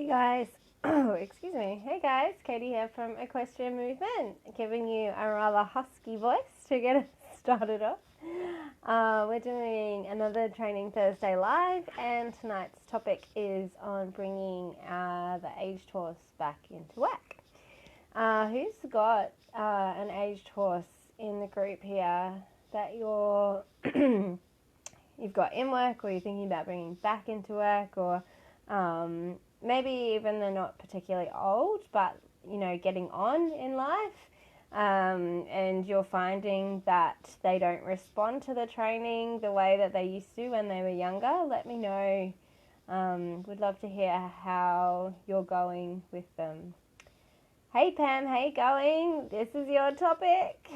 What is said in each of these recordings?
Hey guys, oh, excuse me. Hey guys, Katie here from Equestrian Movement, giving you a rather husky voice to get us started off. We're doing another Training Thursday live, and tonight's topic is on bringing the aged horse back into work. Who's got an aged horse in the group here that you've got in work, or you're thinking about bringing back into work, or maybe even they're not particularly old, but getting on in life, and you're finding that they don't respond to the training the way that they used to when they were younger? Let me know. Would love to hear how you're going with them. Hey Pam, how you going? This is your topic.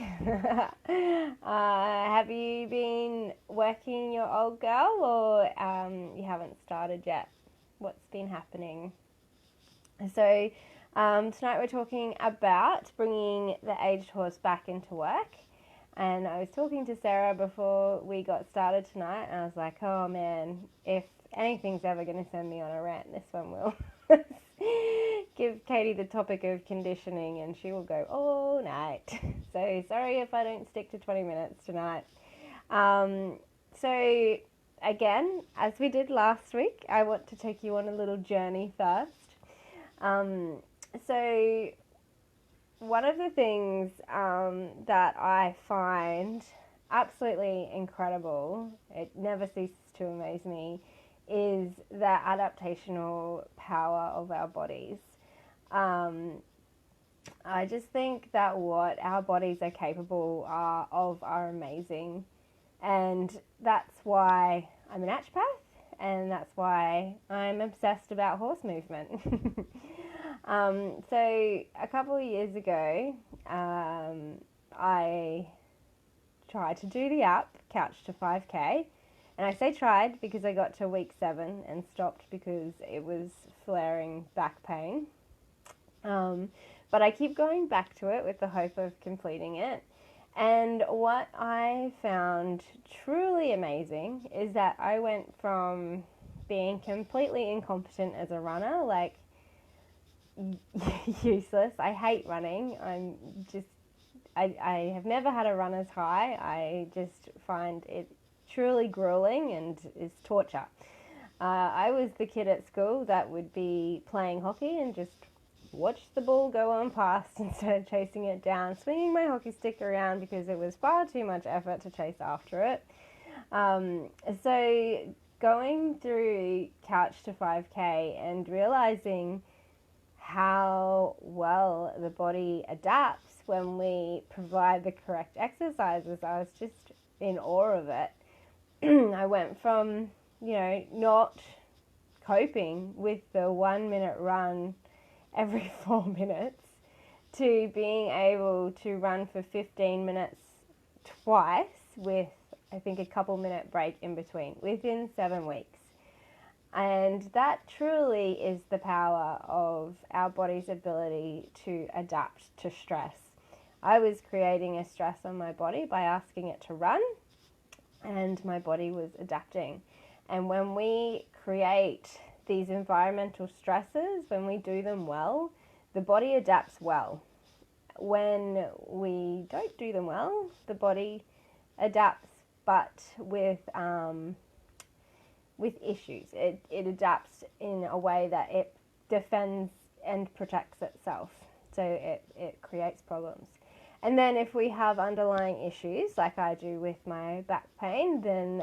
Have you been working your old girl, or you haven't started yet? What's been happening? So tonight we're talking about bringing the aged horse back into work. And I was talking to Sarah before we got started tonight, and I was like, oh man, if anything's ever going to send me on a rant, this one will. Give Katie the topic of conditioning and she will go all night. So sorry if I don't stick to 20 minutes tonight. So again, as we did last week, I want to take you on a little journey first. So one of the things that I find absolutely incredible, it never ceases to amaze me, is the adaptational power of our bodies. I just think that what our bodies are capable of are amazing, and that's why I'm a naturopath, and that's why I'm obsessed about horse movement. So a couple of years ago, I tried to do the app Couch to 5K. And I say tried because I got to week 7 and stopped because it was flaring back pain. But I keep going back to it with the hope of completing it. And what I found truly amazing is that I went from being completely incompetent as a runner, like useless. I hate running. I have never had a runner's high. I just find it truly grueling and is torture. I was the kid at school that would be playing hockey and just watch the ball go on past instead of chasing it down, swinging my hockey stick around because it was far too much effort to chase after it. So going through Couch to 5K and realizing how well the body adapts when we provide the correct exercises, I was just in awe of it. I went from, not coping with the 1 minute run every 4 minutes to being able to run for 15 minutes twice with, I think, a couple minute break in between within 7 weeks. And that truly is the power of our body's ability to adapt to stress. I was creating a stress on my body by asking it to run, and my body was adapting. And when we create these environmental stresses, when we do them well, the body adapts well. When we don't do them well, the body adapts, but with issues. It adapts in a way that it defends and protects itself. So it creates problems. And then if we have underlying issues, like I do with my back pain, then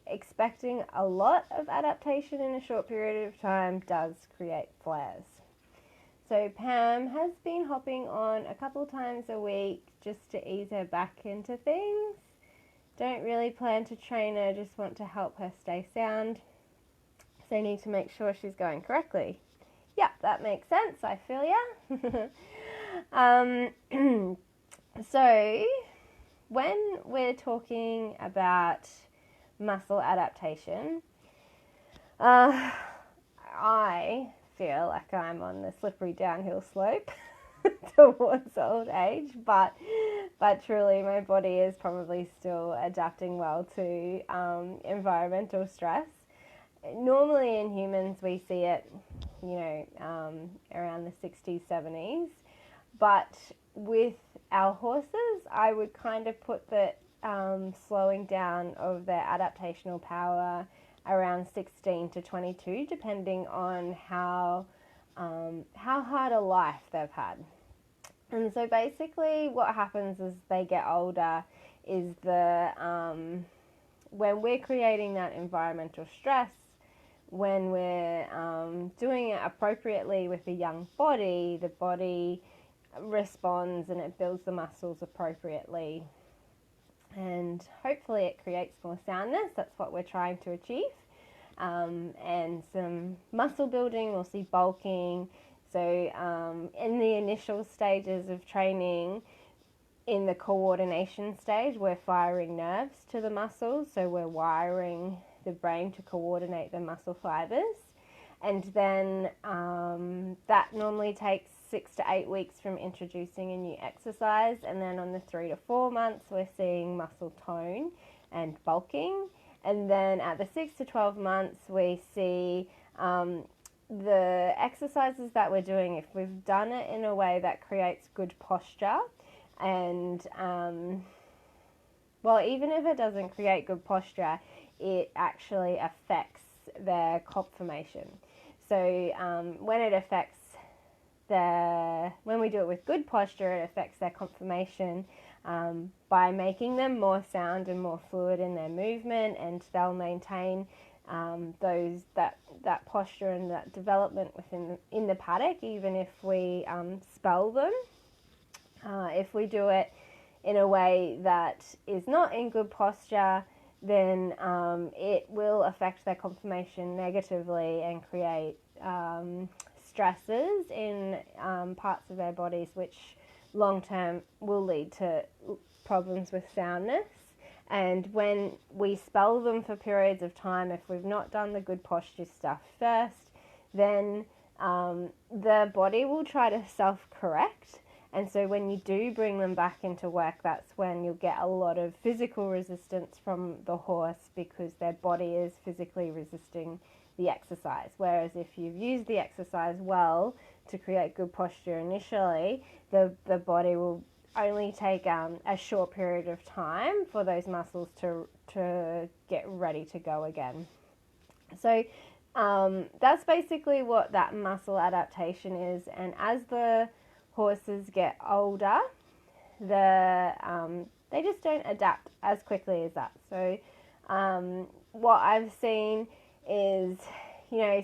expecting a lot of adaptation in a short period of time does create flares. So Pam has been hopping on a couple times a week just to ease her back into things. Don't really plan to train her, just want to help her stay sound. So need to make sure she's going correctly. Yeah, that makes sense, I feel ya. So when we're talking about muscle adaptation, I feel like I'm on the slippery downhill slope towards old age, but truly my body is probably still adapting well to environmental stress. Normally in humans we see it around the 60s, 70s. But with our horses, I would kind of put the slowing down of their adaptational power around 16 to 22, depending on how hard a life they've had. And so basically what happens as they get older is when we're creating that environmental stress, when we're doing it appropriately with a young body, the body responds and it builds the muscles appropriately. And hopefully it creates more soundness. That's what we're trying to achieve. And some muscle building, we'll see bulking. So in the initial stages of training, in the coordination stage, we're firing nerves to the muscles. So we're wiring the brain to coordinate the muscle fibers. And then that normally takes 6 to 8 weeks from introducing a new exercise. And then on the 3 to 4 months, we're seeing muscle tone and bulking. And then at the 6 to 12 months, we see the exercises that we're doing, if we've done it in a way that creates good posture, and even if it doesn't create good posture, it actually affects their conformation. So when we do it with good posture, it affects their conformation by making them more sound and more fluid in their movement, and they'll maintain that posture and that development in the paddock, even if we spell them. If we do it in a way that is not in good posture, then it will affect their conformation negatively and create stresses in parts of their bodies, which long term will lead to problems with soundness. And when we spell them for periods of time, if we've not done the good posture stuff first, then the body will try to self-correct. And so when you do bring them back into work, that's when you'll get a lot of physical resistance from the horse, because their body is physically resisting the exercise. Whereas if you've used the exercise well to create good posture initially, the body will only take a short period of time for those muscles to get ready to go again. So that's basically what that muscle adaptation is. And as the horses get older, they just don't adapt as quickly as that. So what I've seen is,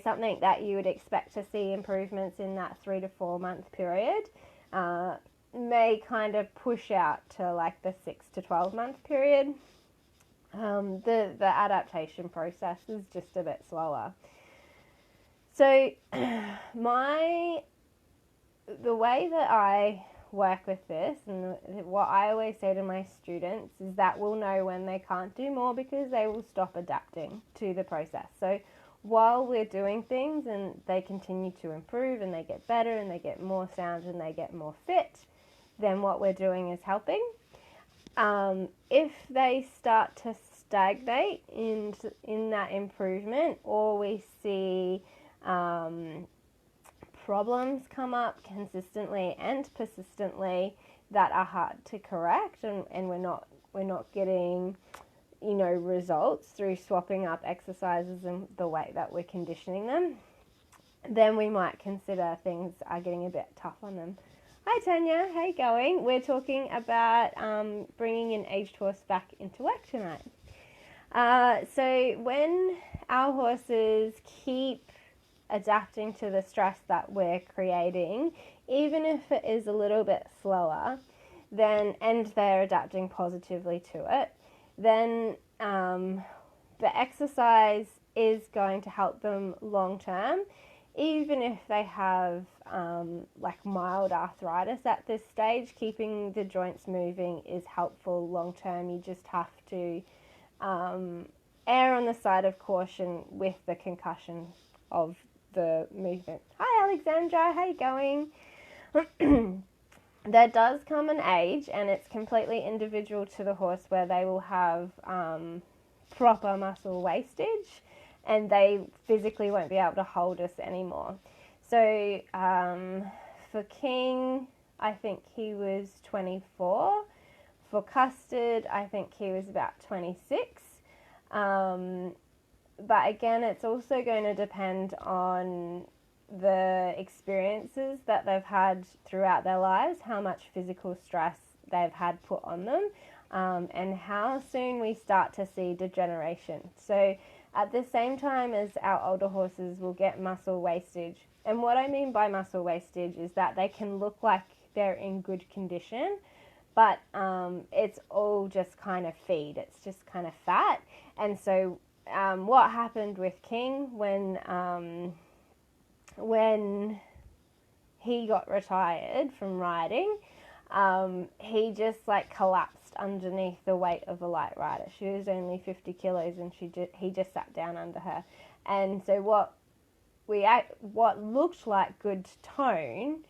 something that you would expect to see improvements in that 3 to 4 month period may kind of push out to like the 6 to 12 month period. The adaptation process is just a bit slower. So the way that I work with this, and what I always say to my students, is that we'll know when they can't do more because they will stop adapting to the process. So while we're doing things and they continue to improve and they get better and they get more sound and they get more fit, then what we're doing is helping. If they start to stagnate in that improvement, or we see problems come up consistently and persistently that are hard to correct, and we're not getting results through swapping up exercises and the way that we're conditioning them, then we might consider things are getting a bit tough on them. Hi Tanya, how you going? We're talking about bringing an aged horse back into work tonight. So when our horses keep adapting to the stress that we're creating, even if it is a little bit slower, and they're adapting positively to it, then the exercise is going to help them long term, even if they have mild arthritis at this stage. Keeping the joints moving is helpful long term. You just have to err on the side of caution with the concussion of the movement. Hi Alexandra, how you going? There does come an age, and it's completely individual to the horse, where they will have proper muscle wastage and they physically won't be able to hold us anymore. So for King, I think he was 24. For Custard, I think he was about 26. But again, it's also going to depend on the experiences that they've had throughout their lives, how much physical stress they've had put on them, and how soon we start to see degeneration. So at the same time as our older horses will get muscle wastage. And what I mean by muscle wastage is that they can look like they're in good condition, but it's all just kind of feed. It's just kind of fat. And so what happened with King when he got retired from riding, he just like collapsed underneath the weight of a light rider. She was only 50 kilos and he just sat down under her. And so what looked like good tone,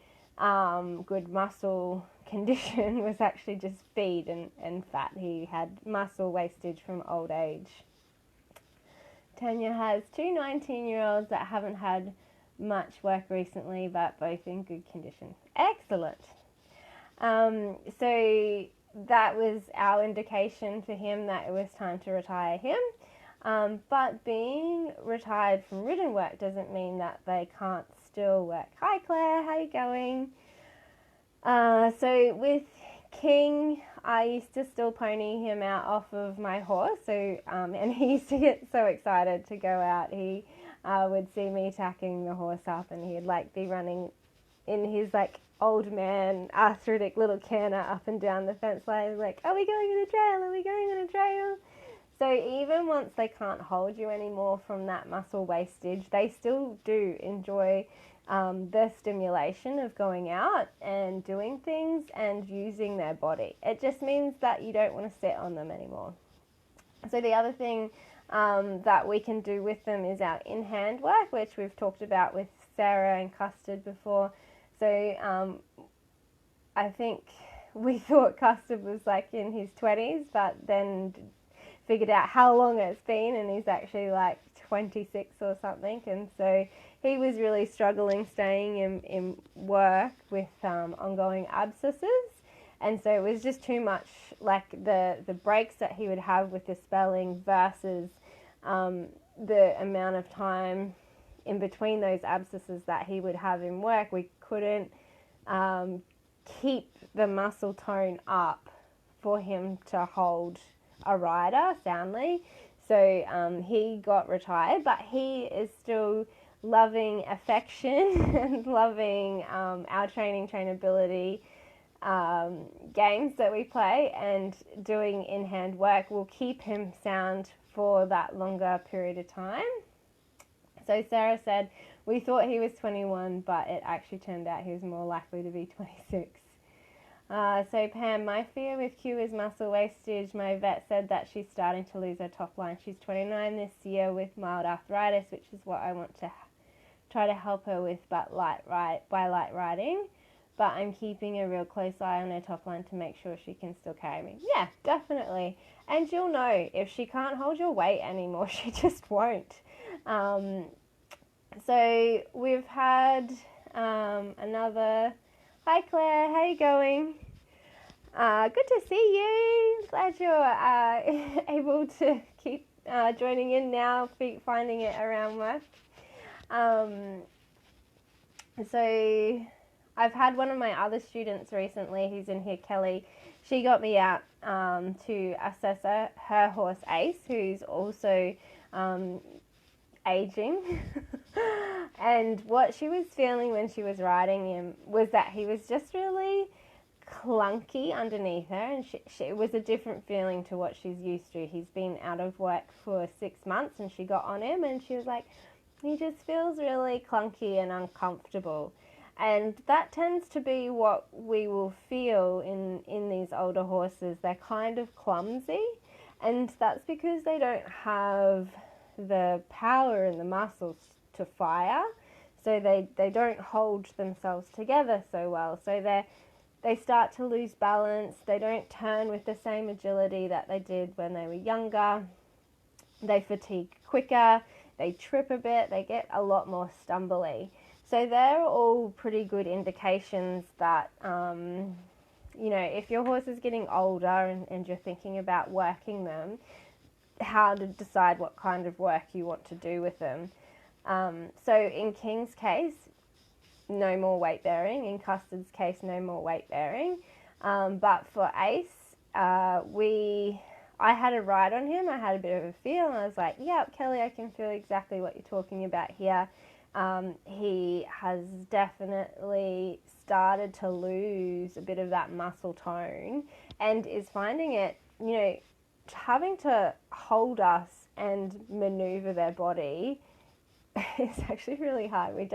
good muscle condition was actually just feed and fat. He had muscle wastage from old age. Tanya has two 19-year-olds that haven't had much work recently, but both in good condition. Excellent. So that was our indication for him that it was time to retire him. But being retired from ridden work doesn't mean that they can't still work. Hi Claire, how you going? So with King, I used to still pony him out off of my horse. So and he used to get so excited to go out. He would see me tacking the horse up, and he'd like be running in his like old man arthritic little canter up and down the fence line, like, are we going on a trail? Are we going on a trail? So even once they can't hold you anymore from that muscle wastage, they still do enjoy the stimulation of going out and doing things and using their body. It just means that you don't want to sit on them anymore. So the other thing that we can do with them is our in-hand work, which we've talked about with Sarah and Custard before. So I think we thought Custard was like in his 20s, but then figured out how long it's been, and he's actually like 26 or something. And so he was really struggling staying in work with ongoing abscesses. And so it was just too much, like the breaks that he would have with the spelling versus the amount of time in between those abscesses that he would have in work. We couldn't keep the muscle tone up for him to hold a rider soundly. So he got retired, but he is still loving affection and loving our trainability games that we play, and doing in-hand work will keep him sound for that longer period of time. So Sarah said, we thought he was 21, but it actually turned out he was more likely to be 26. So Pam, my fear with Q is muscle wastage. My vet said that she's starting to lose her top line. She's 29 this year with mild arthritis, which is what I want to try to help her with by light riding. But I'm keeping a real close eye on her top line to make sure she can still carry me. Yeah, definitely. And you'll know if she can't hold your weight anymore, she just won't. So we've had another... Hi Claire, how you going? Good to see you. Glad you're able to keep joining in now, finding it around work. So I've had one of my other students recently who's in here, Kelly. She got me out to assess her horse Ace, who's also aging. And what she was feeling when she was riding him was that he was just really clunky underneath her, and it was a different feeling to what she's used to. He's been out of work for 6 months, and she got on him and she was like, he just feels really clunky and uncomfortable. And that tends to be what we will feel in these older horses. They're kind of clumsy, and that's because they don't have the power and the muscles to fire, so they don't hold themselves together so well. So they start to lose balance. They don't turn with the same agility that they did when they were younger. They fatigue quicker. They trip a bit. They get a lot more stumbly. So they're all pretty good indications that, if your horse is getting older and you're thinking about working them, how to decide what kind of work you want to do with them. So in King's case, no more weight bearing. In Custard's case, no more weight bearing. But for Ace, I had a ride on him. I had a bit of a feel, and I was like, "Yep, Kelly, I can feel exactly what you're talking about here." He has definitely started to lose a bit of that muscle tone, and is finding it, having to hold us and maneuver their body is actually really hard. We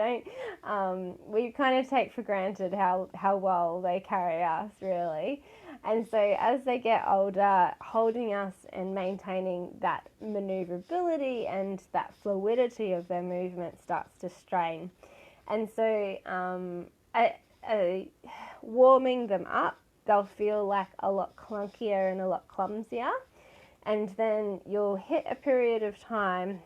kind of take for granted how well they carry us, really. And so as they get older, holding us and maintaining that maneuverability and that fluidity of their movement starts to strain. And so warming them up, they'll feel like a lot clunkier and a lot clumsier. And then you'll hit a period of time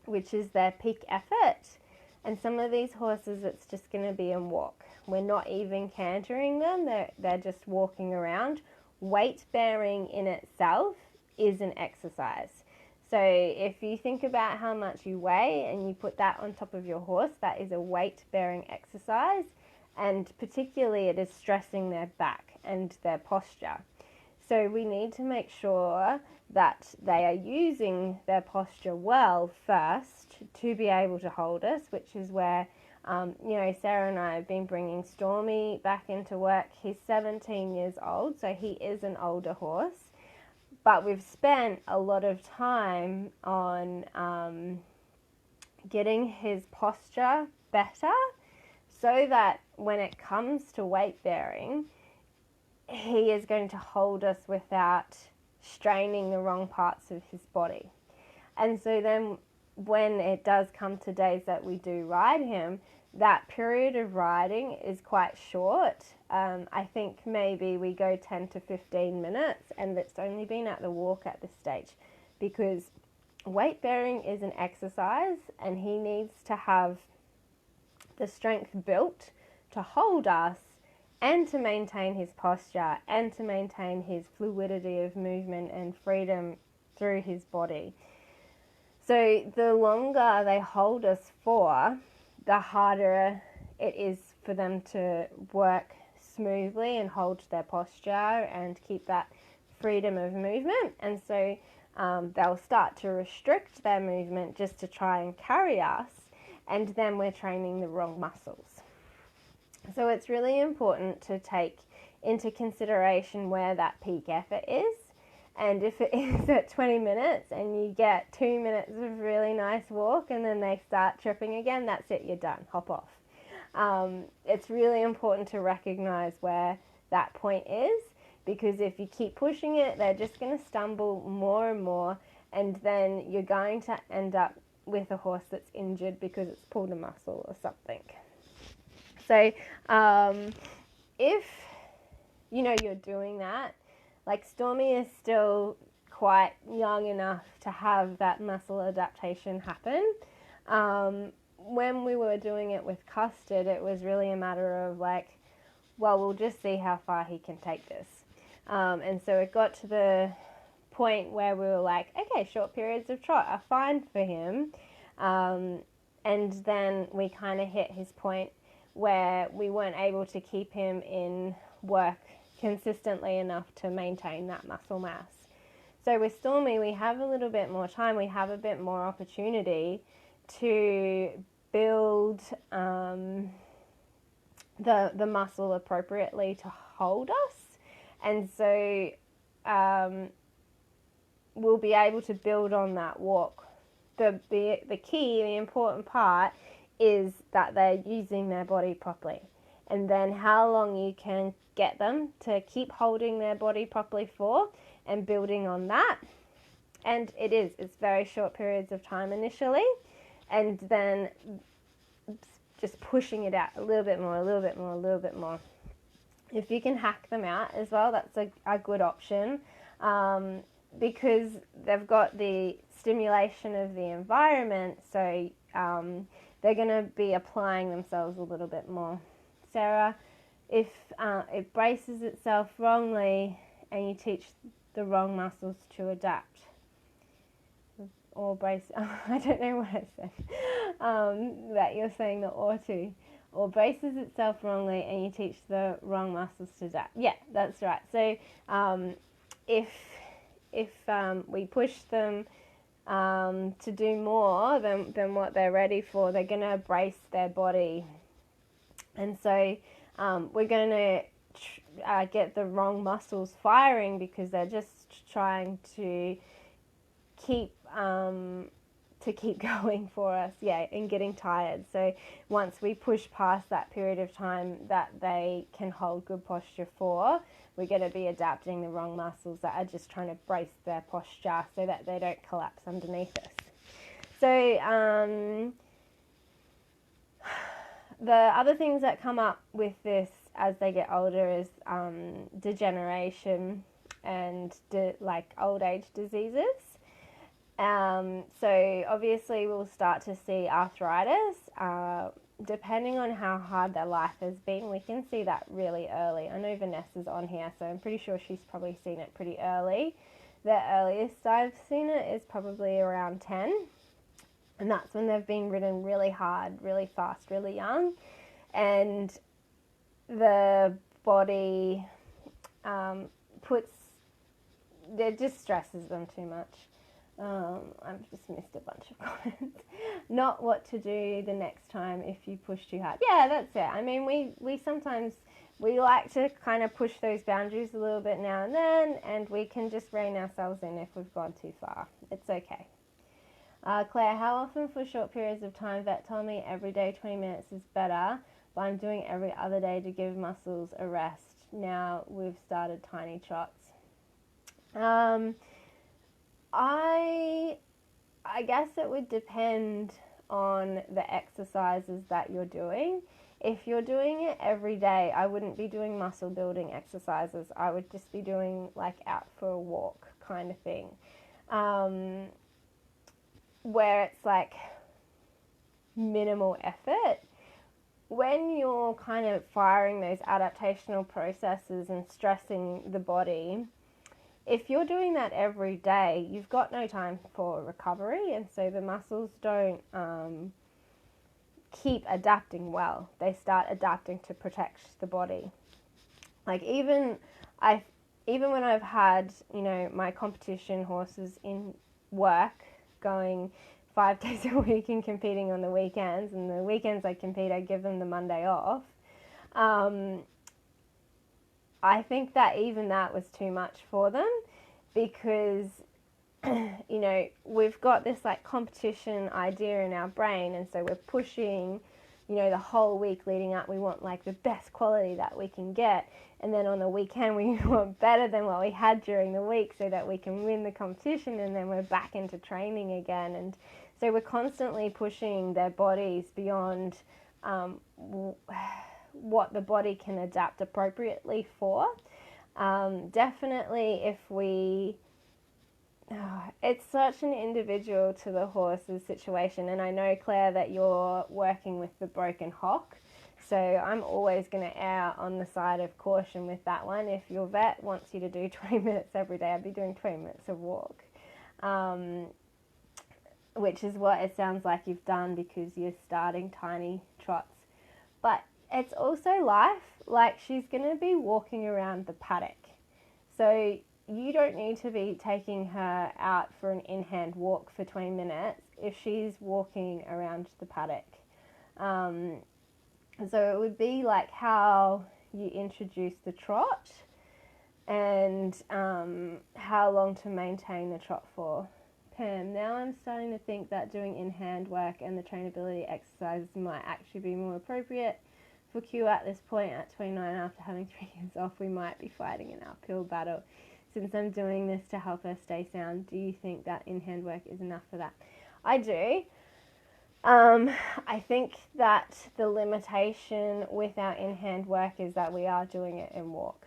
which is their peak effort. And some of these horses, it's just going to be a walk. We're not even cantering them. They're just walking around. Weight bearing in itself is an exercise. So if you think about how much you weigh and you put that on top of your horse, that is a weight bearing exercise. And particularly it is stressing their back and their posture. So we need to make sure that they are using their posture well first to be able to hold us, which is where, Sarah and I have been bringing Stormy back into work. He's 17 years old, so he is an older horse. But we've spent a lot of time on getting his posture better so that when it comes to weight bearing, he is going to hold us without straining the wrong parts of his body. And so then when it does come to days that we do ride him, that period of riding is quite short. I think maybe we go 10 to 15 minutes, and it's only been at the walk at this stage, because weight bearing is an exercise and he needs to have the strength built to hold us and to maintain his posture and to maintain his fluidity of movement and freedom through his body. So the longer they hold us for, the harder it is for them to work smoothly and hold their posture and keep that freedom of movement. And so they'll start to restrict their movement just to try and carry us, and then we're training the wrong muscles. So it's really important to take into consideration where that peak effort is. And if it is at 20 minutes and you get 2 minutes of really nice walk and then they start tripping again, that's it, you're done, hop off. It's really important to recognize where that point is, because if you keep pushing it, they're just going to stumble more and more, and then you're going to end up with a horse that's injured because it's pulled a muscle or something. So if you're doing that, like Stormy is still quite young enough to have that muscle adaptation happen. When we were doing it with Custard, it was really a matter of we'll just see how far he can take this. And so it got to the point where we were like, okay, short periods of trot are fine for him. And then we kind of hit his point where we weren't able to keep him in work consistently enough to maintain that muscle mass. So with Stormy, we have a little bit more time, we have a bit more opportunity to build the muscle appropriately to hold us. And so we'll be able to build on that walk. The key, the important part is that they're using their body properly, and then how long you can get them to keep holding their body properly for and building on that. And it's very short periods of time initially, and then just pushing it out a little bit more, a little bit more, a little bit more. If you can hack them out as well, that's a good option, because they've got the stimulation of the environment, so they're going to be applying themselves a little bit more. Sarah, if it braces itself wrongly and you teach the wrong muscles to adapt, or brace, I don't know what I said, that you're saying the or to, or braces itself wrongly and you teach the wrong muscles to adapt. Yeah, that's right. So if we push them to do more than what they're ready for, they're going to brace their body. And so we're going to get the wrong muscles firing because they're just trying to keep going for us, and getting tired. So once we push past that period of time that they can hold good posture for, we're going to be adapting the wrong muscles that are just trying to brace their posture so that they don't collapse underneath us. So the other things that come up with this as they get older is degeneration and like old age diseases. So obviously we'll start to see arthritis. Depending on how hard their life has been, we can see that really early. I know Vanessa's on here, so I'm pretty sure she's probably seen it pretty early. The earliest I've seen it is probably around 10. And that's when they've been ridden really hard, really fast, really young. And the body it just stresses them too much. I've just missed a bunch of comments. Not what to do the next time if you push too hard. Yeah, that's it. I mean, we sometimes, we like to kind of push those boundaries a little bit now and then, and we can just rein ourselves in if we've gone too far. It's okay. Claire, how often for short periods of time? Vet told me every day 20 minutes is better, but I'm doing every other day to give muscles a rest. Now we've started tiny trots. I guess it would depend on the exercises that you're doing. If you're doing it every day, I wouldn't be doing muscle building exercises. I would just be doing like out for a walk kind of thing. Where it's like minimal effort. When you're kind of firing those adaptational processes and stressing the body, if you're doing that every day, you've got no time for recovery, and so the muscles don't keep adapting well. They start adapting to protect the body. Like even when I've had, my competition horses in work going 5 days a week and competing on the weekends, and the weekends I compete, I give them the Monday off. I think that even that was too much for them because, we've got this like competition idea in our brain, and so we're pushing, the whole week leading up. We want like the best quality that we can get, and then on the weekend we want better than what we had during the week so that we can win the competition, and then we're back into training again. And so we're constantly pushing their bodies beyond what the body can adapt appropriately for. Definitely if it's such an individual to the horse's situation, and I know, Claire, that you're working with the broken hock, so I'm always going to err on the side of caution with that one. If your vet wants you to do 20 minutes every day, I'd be doing 20 minutes of walk, which is what it sounds like you've done because you're starting tiny trots. But it's also life. Like, she's going to be walking around the paddock. So you don't need to be taking her out for an in-hand walk for 20 minutes if she's walking around the paddock. So it would be like how you introduce the trot and how long to maintain the trot for. Pam, now I'm starting to think that doing in-hand work and the trainability exercises might actually be more appropriate for Q at this point. At 29, after having 3 years off, we might be fighting an uphill battle. Since I'm doing this to help her stay sound, do you think that in-hand work is enough for that? I do. I think that the limitation with our in-hand work is that we are doing it in walk.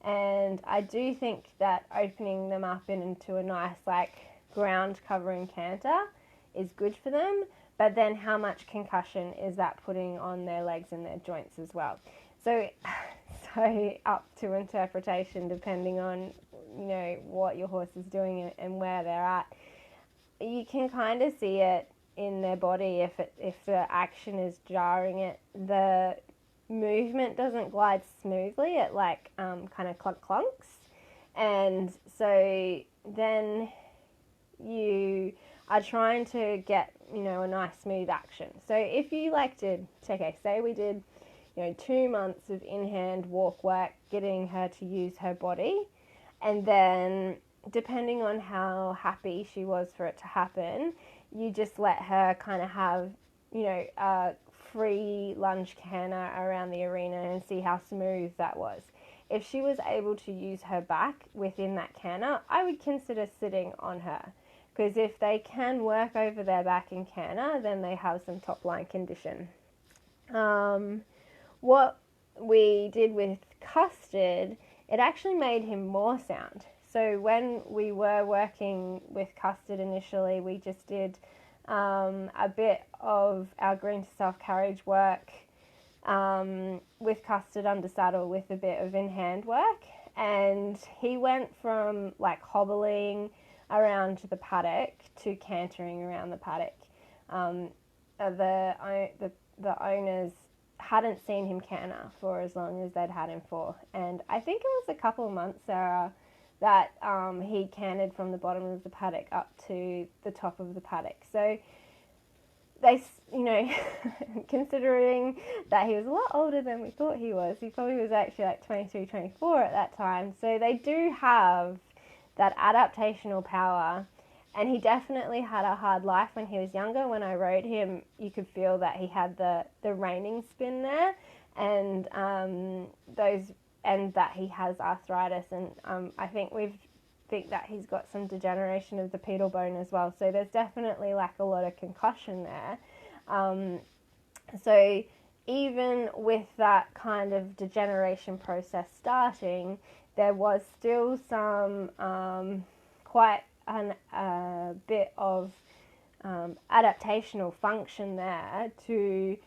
And I do think that opening them up into a nice like ground covering canter is good for them, but then how much concussion is that putting on their legs and their joints as well? So up to interpretation depending on, you know, what your horse is doing and where they're at. You can kind of see it in their body if the action is jarring it. The movement doesn't glide smoothly. It like kind of clunks, and so then you are trying to get, you know, a nice smooth action. So if you did, okay, say we did, you know, 2 months of in-hand walk work, getting her to use her body, and then depending on how happy she was for it to happen, you just let her kind of have, you know, a free lunge canter around the arena and see how smooth that was. If she was able to use her back within that canter, I would consider sitting on her. Because if they can work over their back and canter, then they have some top line condition. What we did with Custard, it actually made him more sound. So when we were working with Custard initially, we just did a bit of our green to self-carriage work with Custard under saddle with a bit of in-hand work. And he went from like hobbling around the paddock to cantering around the paddock. The owners hadn't seen him canter for as long as they'd had him for, and I think it was a couple of months, Sarah, that he cantered from the bottom of the paddock up to the top of the paddock. So they, you know, considering that he was a lot older than we thought he probably was actually like 23, 24 at that time. So they do have that adaptational power, and he definitely had a hard life when he was younger. When I rode him, you could feel that he had the reining spin there, and and that he has arthritis, and I think that he's got some degeneration of the pedal bone as well. So there's definitely like a lot of concussion there. So even with that kind of degeneration process starting, there was still some quite a bit of adaptational function there to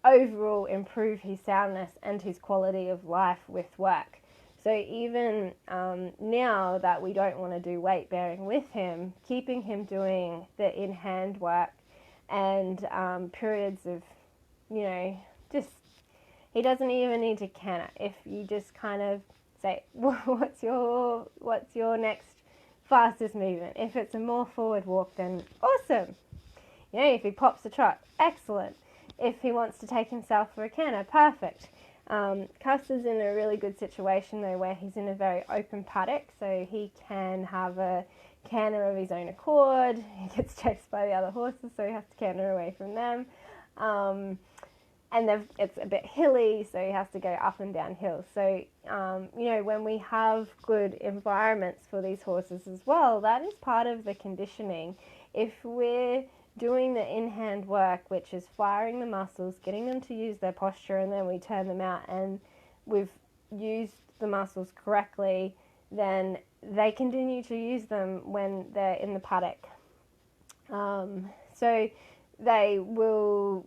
overall improve his soundness and his quality of life with work. So even now that we don't want to do weight bearing with him, keeping him doing the in-hand work and periods of, you know, just, he doesn't even need to canter. If you just kind of say, what's your next fastest movement? If it's a more forward walk, then awesome. You know, if he pops a trot, excellent. If he wants to take himself for a canter, perfect. Custard's in a really good situation though, where he's in a very open paddock, so he can have a canter of his own accord. He gets chased by the other horses, so he has to canter away from them. And it's a bit hilly, so he has to go up and down hills. So, you know, when we have good environments for these horses as well, that is part of the conditioning. If we're doing the in-hand work, which is firing the muscles, getting them to use their posture, and then we turn them out and we've used the muscles correctly, then they continue to use them when they're in the paddock. So they will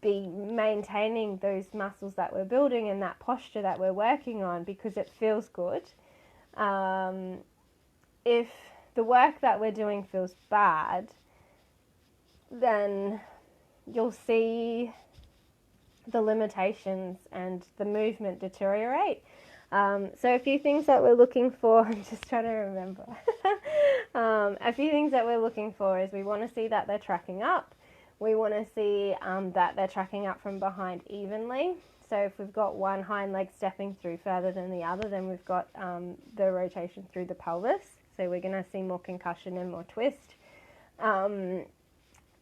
be maintaining those muscles that we're building and that posture that we're working on because it feels good. If the work that we're doing feels bad, then you'll see the limitations and the movement deteriorate. So a few things that we're looking for, I'm just trying to remember. A few things that we're looking for is we want to see that they're tracking up. We want to see that they're tracking up from behind evenly. So if we've got one hind leg stepping through further than the other, then we've got the rotation through the pelvis. So we're going to see more concussion and more twist.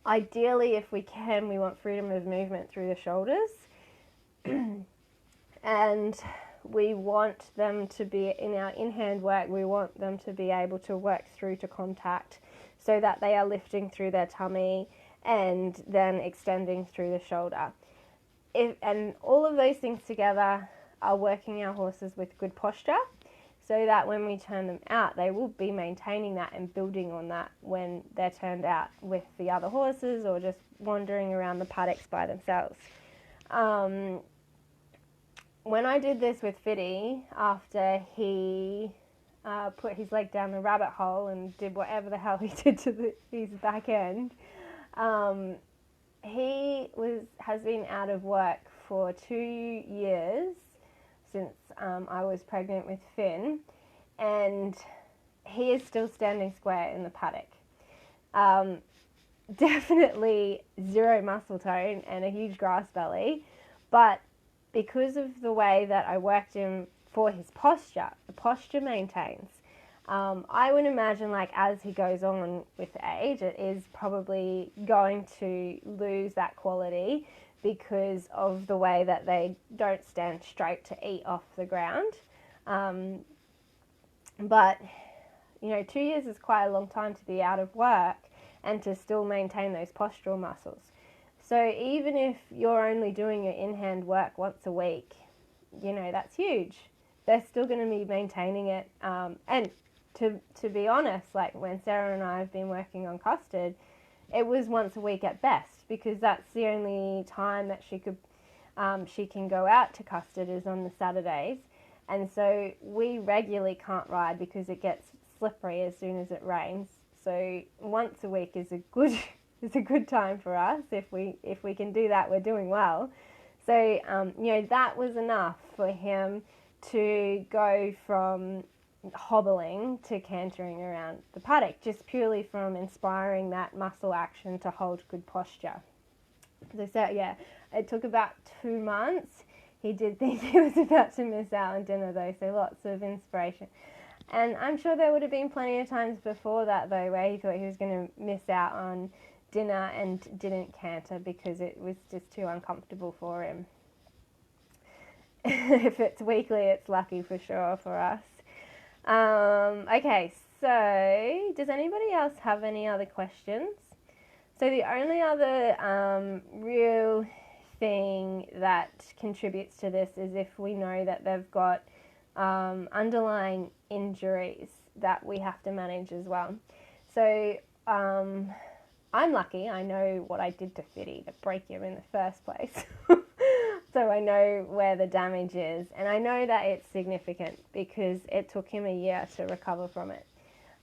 Ideally, if we can, we want freedom of movement through the shoulders. And we want them to be, in our in-hand work, we want them to be able to work through to contact so that they are lifting through their tummy and then extending through the shoulder. And all of those things together are working our horses with good posture, so that when we turn them out, they will be maintaining that and building on that when they're turned out with the other horses or just wandering around the paddocks by themselves. When I did this with Fiddy, after he put his leg down the rabbit hole and did whatever the hell he did to his back end, he has been out of work for 2 years since I was pregnant with Finn, and he is still standing square in the paddock. Definitely zero muscle tone and a huge grass belly, but because of the way that I worked him for his posture, the posture maintains. I would imagine, like, as he goes on with age, it is probably going to lose that quality because of the way that they don't stand straight to eat off the ground. But, 2 years is quite a long time to be out of work and to still maintain those postural muscles. So even if you're only doing your in-hand work once a week, that's huge. They're still going to be maintaining it. And to be honest, like when Sarah and I have been working on Custard, it was once a week at best, because that's the only time that she can go out to Custard is on the Saturdays. And so we regularly can't ride because it gets slippery as soon as it rains. So once a week is a good time for us. If we can do that, we're doing well. So that was enough for him to go from hobbling to cantering around the paddock, just purely from inspiring that muscle action to hold good posture. So it took about 2 months. He did think he was about to miss out on dinner though, so lots of inspiration. And I'm sure there would have been plenty of times before that though where he thought he was going to miss out on dinner and didn't canter because it was just too uncomfortable for him. If it's weekly, it's lucky for sure for us. Okay, so does anybody else have any other questions? So the only other real thing that contributes to this is if we know that they've got underlying injuries that we have to manage as well. So I'm lucky. I know what I did to Fiddy to break him in the first place. So I know where the damage is, and I know that it's significant because it took him a year to recover from it.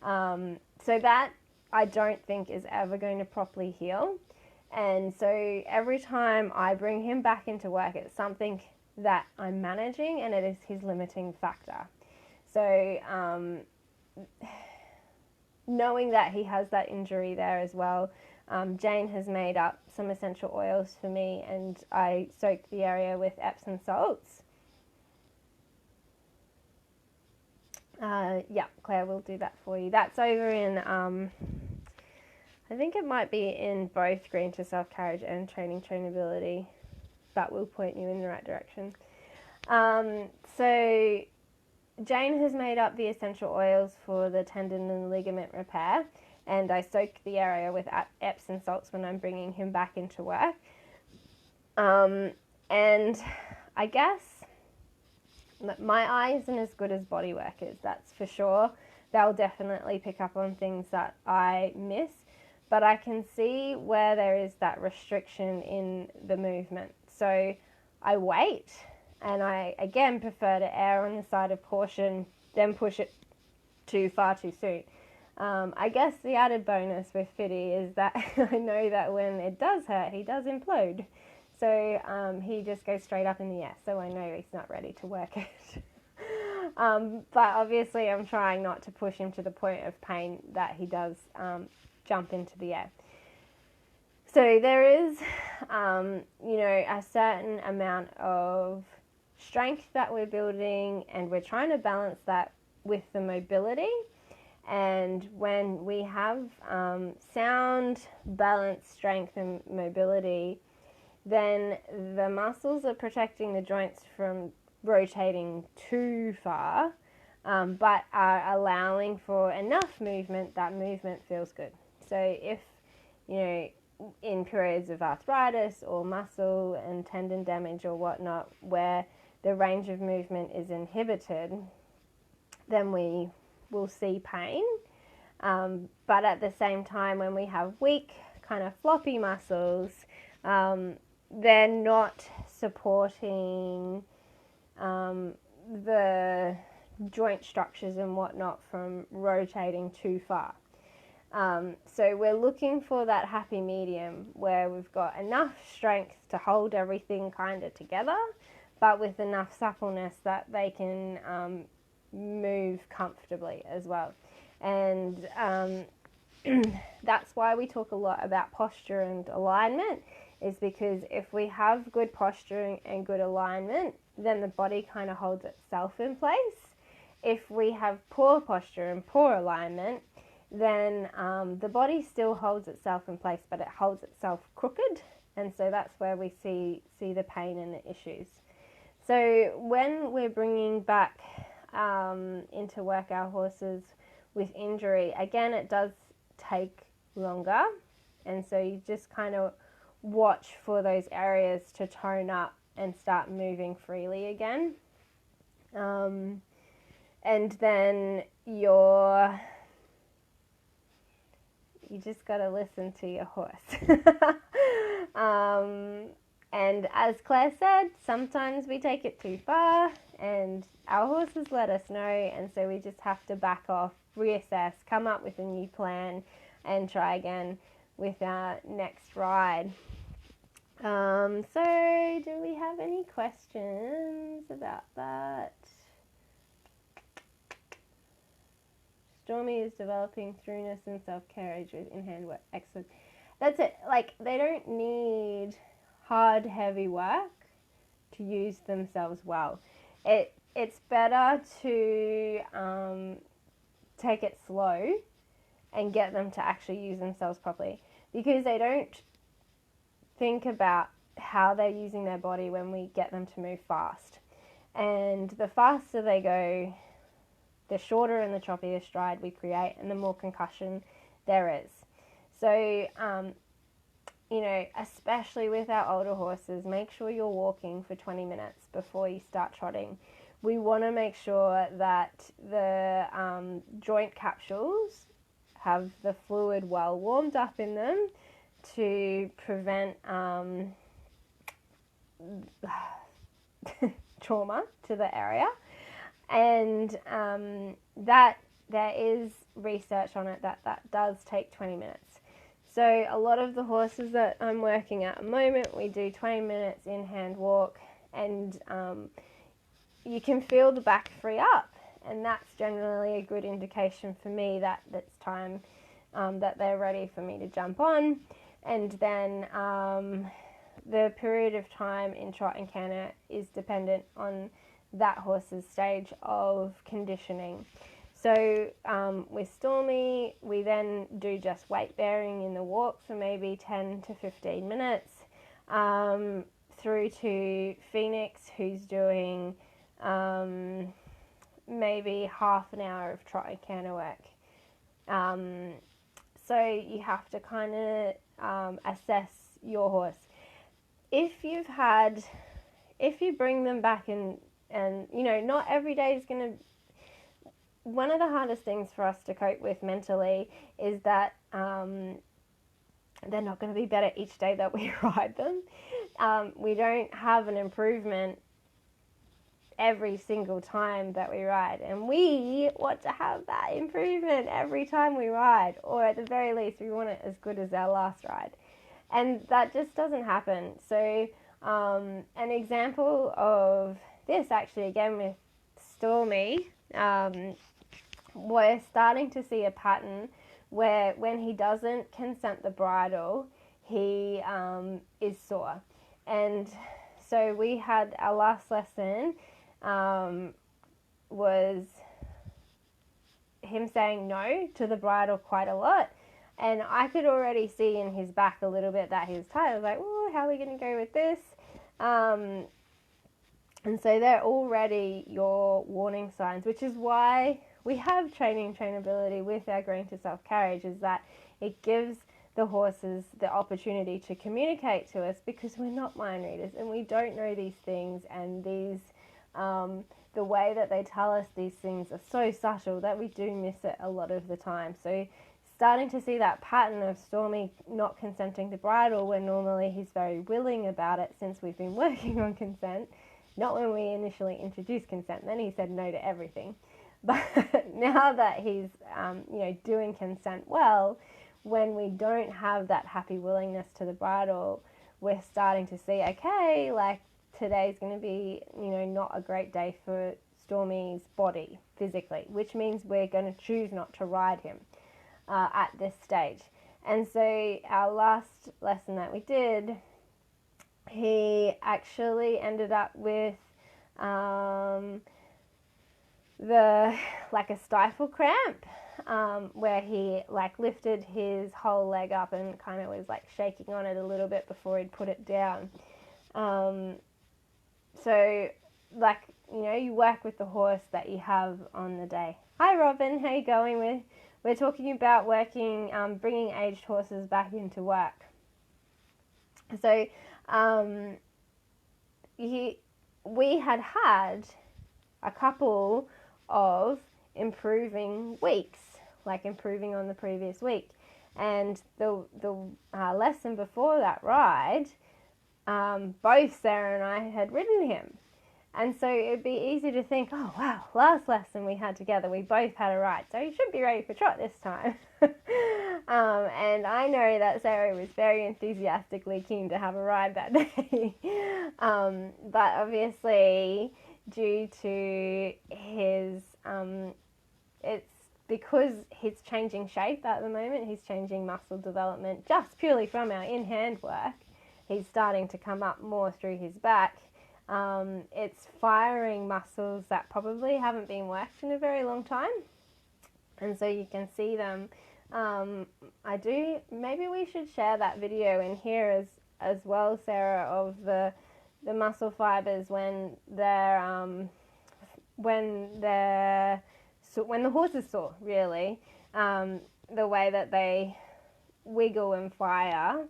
So that I don't think is ever going to properly heal. And so every time I bring him back into work, it's something that I'm managing, and it is his limiting factor. So knowing that he has that injury there as well, Jane has made up some essential oils for me, and I soaked the area with Epsom salts. Claire will do that for you. That's over in, I think it might be in both Green to Self-Carriage and Training Trainability, but we'll point you in the right direction. So Jane has made up the essential oils for the tendon and ligament repair, and I soak the area with Epsom salts when I'm bringing him back into work. And I guess my eye isn't as good as body workers, that's for sure. They'll definitely pick up on things that I miss, but I can see where there is that restriction in the movement. So I wait, and I again prefer to err on the side of caution than push it far too soon. I guess the added bonus with Fiddy is that I know that when it does hurt, he does implode. So he just goes straight up in the air, so I know he's not ready to work it. But obviously I'm trying not to push him to the point of pain that he does jump into the air. So there is, a certain amount of strength that we're building, and we're trying to balance that with the mobility. And when we have sound, balanced strength and mobility, then the muscles are protecting the joints from rotating too far, but are allowing for enough movement that movement feels good. So if, in periods of arthritis or muscle and tendon damage or whatnot, where the range of movement is inhibited, then we will see pain. But at the same time, when we have weak kind of floppy muscles, they're not supporting the joint structures and whatnot from rotating too far. So we're looking for that happy medium where we've got enough strength to hold everything kind of together, but with enough suppleness that they can move comfortably as well. And that's why we talk a lot about posture and alignment, is because if we have good posture and good alignment, then the body kind of holds itself in place. If we have poor posture and poor alignment, then the body still holds itself in place, but it holds itself crooked, and so that's where we see the pain and the issues. So when we're bringing back into work our horses with injury, again, it does take longer, and so you just kind of watch for those areas to tone up and start moving freely again. And then you just got to listen to your horse. And as Claire said, sometimes we take it too far and our horses let us know, and so we just have to back off, reassess, come up with a new plan and try again with our next ride. So do we have any questions about that? Stormy is developing throughness and self-carriage with in-hand work. Excellent. That's it. Like, they don't need hard, heavy work to use themselves well. It's better to take it slow and get them to actually use themselves properly, because they don't think about how they're using their body when we get them to move fast. And the faster they go, the shorter and the choppier stride we create, and the more concussion there is. So, especially with our older horses, make sure you're walking for 20 minutes before you start trotting. We want to make sure that the joint capsules have the fluid well warmed up in them to prevent trauma to the area. And that there is research on it that does take 20 minutes. So a lot of the horses that I'm working at the moment, we do 20 minutes in-hand walk, and you can feel the back free up, and that's generally a good indication for me that it's time that they're ready for me to jump on. And then the period of time in trot and canter is dependent on that horse's stage of conditioning. So with Stormy, we then do just weight bearing in the walk for maybe 10 to 15 minutes, through to Phoenix, who's doing maybe half an hour of trot and canter work. So you have to kind of assess your horse. If you bring them back and not every day is going to. One of the hardest things for us to cope with mentally is that they're not going to be better each day that we ride them. We don't have an improvement every single time that we ride, and we want to have that improvement every time we ride, or at the very least we want it as good as our last ride, and that just doesn't happen. So an example of this, actually, again with Stormy, we're starting to see a pattern where when he doesn't consent the bridle, he is sore. And so we had our last lesson was him saying no to the bridle quite a lot, and I could already see in his back a little bit that he was tired. I was like, oh, how are we going to go with this? And so they're already your warning signs, which is why we have training and trainability with our Green to Self-Carriage, is that it gives the horses the opportunity to communicate to us, because we're not mind readers and we don't know these things, and these the way that they tell us these things are so subtle that we do miss it a lot of the time. So starting to see that pattern of Stormy not consenting to bridle when normally he's very willing about it since we've been working on consent. Not when we initially introduced consent, then he said no to everything. But now that he's, doing consent well, when we don't have that happy willingness to the bridle, we're starting to see, okay, like today's going to be, not a great day for Stormy's body physically, which means we're going to choose not to ride him at this stage. And so our last lesson that we did, he actually ended up with a stifle cramp, where he lifted his whole leg up and kind of was shaking on it a little bit before he'd put it down. So you work with the horse that you have on the day. Hi Robin, how you going? We're talking about bringing aged horses back into work. So we had a couple of improving weeks, improving on the previous week. And the lesson before that ride, both Sarah and I had ridden him. And so it'd be easy to think, oh wow, last lesson we had together, we both had a ride, so you should be ready for trot this time. And I know that Sarah was very enthusiastically keen to have a ride that day. But obviously, due to his, it's because he's changing shape at the moment, he's changing muscle development just purely from our in-hand work. He's starting to come up more through his back. It's firing muscles that probably haven't been worked in a very long time. And so you can see them. Maybe we should share that video in here as well, Sarah, of the muscle fibers when the horse is sore, really, the way that they wiggle and fire,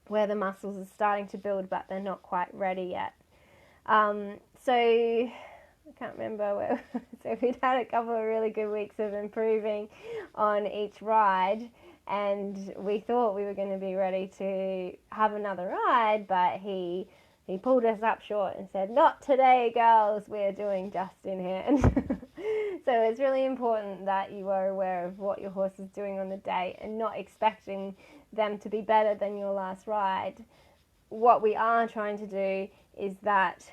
where the muscles are starting to build but they're not quite ready yet. So I can't remember where. So we'd had a couple of really good weeks of improving on each ride, and we thought we were going to be ready to have another ride, but he pulled us up short and said, "Not today, girls, we're doing just in hand." So it's really important that you are aware of what your horse is doing on the day and not expecting them to be better than your last ride. What we are trying to do is that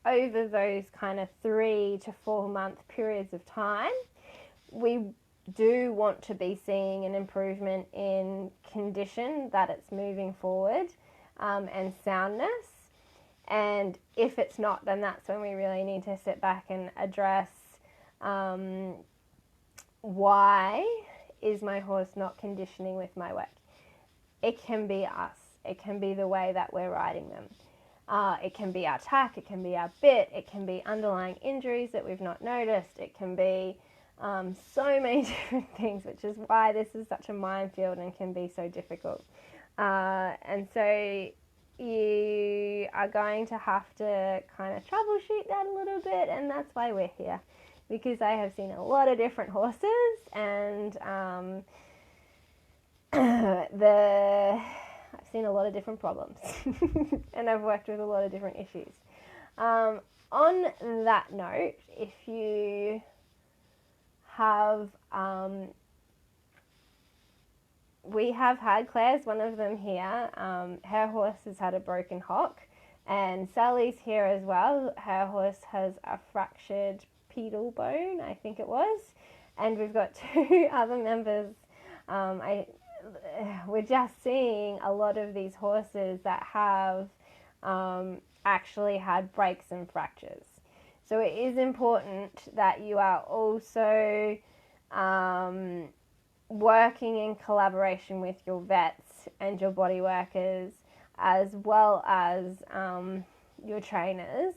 over those kind of 3 to 4 month periods of time, we do want to be seeing an improvement in condition, that it's moving forward, and soundness. And if it's not, then that's when we really need to sit back and address why is my horse not conditioning with my work. It can be us. It can be the way that we're riding them. It can be our tack. It can be our bit. It can be underlying injuries that we've not noticed. It can be so many different things, which is why this is such a minefield and can be so difficult. And so you are going to have to kind of troubleshoot that a little bit, and that's why we're here, because I have seen a lot of different horses, and I've seen a lot of different problems and I've worked with a lot of different issues. On that note, if you have, we have had Claire's one of them here. Her horse has had a broken hock, and Sally's here as well. Her horse has a fractured pedal bone, I think it was, and we've got 2 other members. We're just seeing a lot of these horses that have actually had breaks and fractures. So it is important that you are also working in collaboration with your vets and your body workers, as well as your trainers,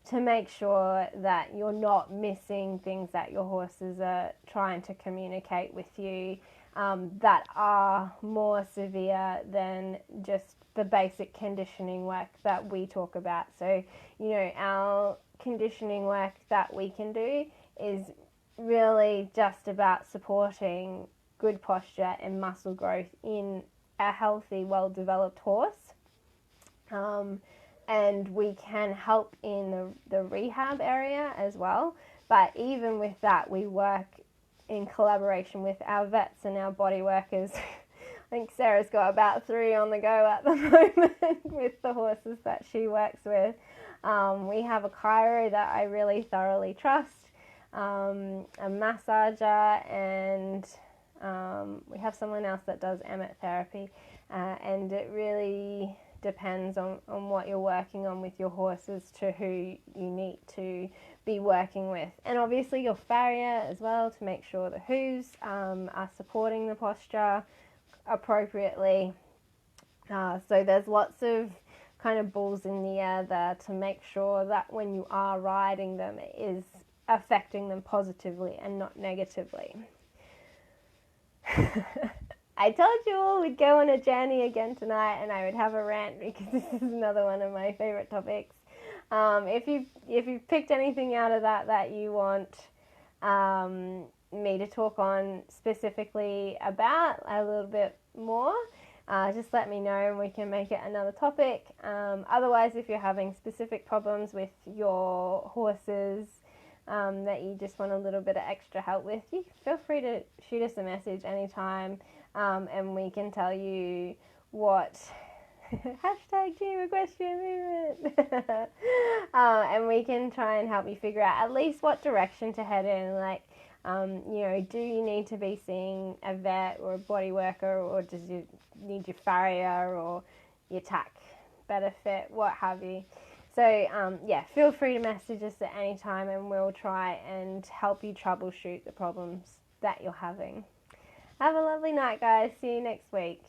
to make sure that you're not missing things that your horses are trying to communicate with you that are more severe than just the basic conditioning work that we talk about. So, our conditioning work that we can do is really just about supporting good posture and muscle growth in a healthy, well-developed horse. And we can help in the rehab area as well. But even with that, we work in collaboration with our vets and our body workers. I think Sarah's got about 3 on the go at the moment with the horses that she works with. We have a chiro that I really thoroughly trust, a massager, and we have someone else that does emet therapy. And it really depends on what you're working on with your horses to who you need to be working with. And obviously your farrier as well, to make sure the hooves are supporting the posture appropriately. So there's lots of kind of balls in the air there to make sure that when you are riding them, it is affecting them positively and not negatively. I told you all we'd go on a journey again tonight and I would have a rant because this is another one of my favourite topics. If you've picked anything out of that you want me to talk on specifically about a little bit more, just let me know and we can make it another topic. Otherwise, if you're having specific problems with your horses that you just want a little bit of extra help with, you feel free to shoot us a message anytime, and we can tell you what hashtag Team Equestrian Movement and we can try and help you figure out at least what direction to head in. Like, do you need to be seeing a vet or a body worker, or does you need your farrier or your tack better fit, what have you. So, feel free to message us at any time and we'll try and help you troubleshoot the problems that you're having. Have a lovely night, guys. See you next week.